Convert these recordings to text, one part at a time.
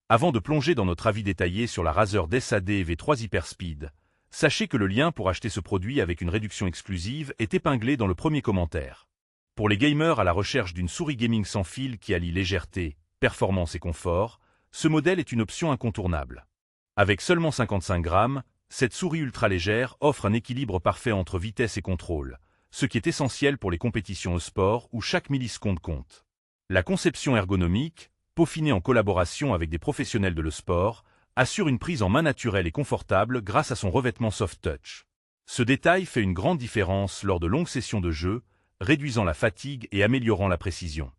Avant de plonger dans notre avis détaillé sur la Razer DES-AD V3 Hyperspeed, sachez que le lien pour acheter ce produit avec une réduction exclusive est épinglé dans le premier commentaire. Pour les gamers à la recherche d'une souris gaming sans fil qui allie légèreté, performance et confort, ce modèle est une option incontournable. Avec seulement 55 grammes, cette souris ultra légère offre un équilibre parfait entre vitesse et contrôle, ce qui est essentiel pour les compétitions e-sport où chaque milliseconde compte. La conception ergonomique, peaufinée en collaboration avec des professionnels de l'e-sport, assure une prise en main naturelle et confortable grâce à son revêtement soft touch. Ce détail fait une grande différence lors de longues sessions de jeu, réduisant la fatigue et améliorant la précision.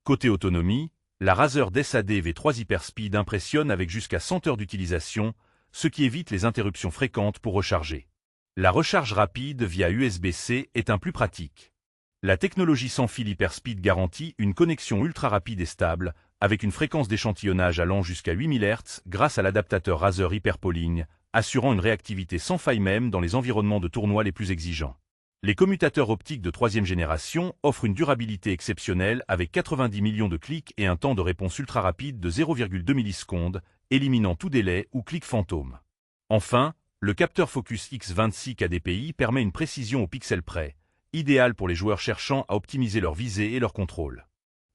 Côté autonomie, la Razer DES-AD V3 Hyperspeed impressionne avec jusqu'à 100 heures d'utilisation, ce qui évite les interruptions fréquentes pour recharger. La recharge rapide via USB-C est un plus pratique. La technologie sans fil Hyperspeed garantit une connexion ultra rapide et stable, avec une fréquence d'échantillonnage allant jusqu'à 8000 Hz grâce à l'adaptateur Razer HyperPolling, assurant une réactivité sans faille même dans les environnements de tournoi les plus exigeants. Les commutateurs optiques de 3e génération offrent une durabilité exceptionnelle avec 90 millions de clics et un temps de réponse ultra rapide de 0,2 millisecondes, éliminant tout délai ou clic fantôme. Enfin, le capteur Focus X26 KDPI permet une précision au pixel près, idéal pour les joueurs cherchant à optimiser leur visée et leur contrôle.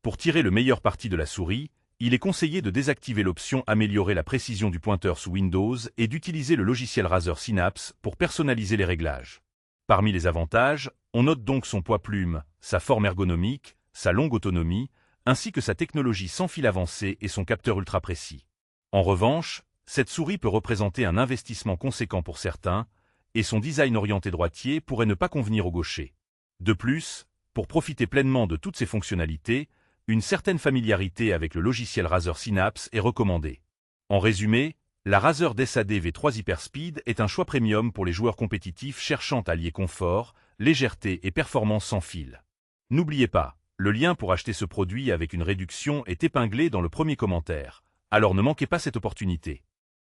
Pour tirer le meilleur parti de la souris, il est conseillé de désactiver l'option Améliorer la précision du pointeur sous Windows et d'utiliser le logiciel Razer Synapse pour personnaliser les réglages. Parmi les avantages, on note donc son poids plume, sa forme ergonomique, sa longue autonomie, ainsi que sa technologie sans fil avancée et son capteur ultra précis. En revanche, cette souris peut représenter un investissement conséquent pour certains, et son design orienté droitier pourrait ne pas convenir aux gauchers. De plus, pour profiter pleinement de toutes ses fonctionnalités, une certaine familiarité avec le logiciel Razer Synapse est recommandée. En résumé, la Razer DES-AD V3 Hyperspeed est un choix premium pour les joueurs compétitifs cherchant à allier confort, légèreté et performance sans fil. N'oubliez pas, le lien pour acheter ce produit avec une réduction est épinglé dans le premier commentaire, alors ne manquez pas cette opportunité.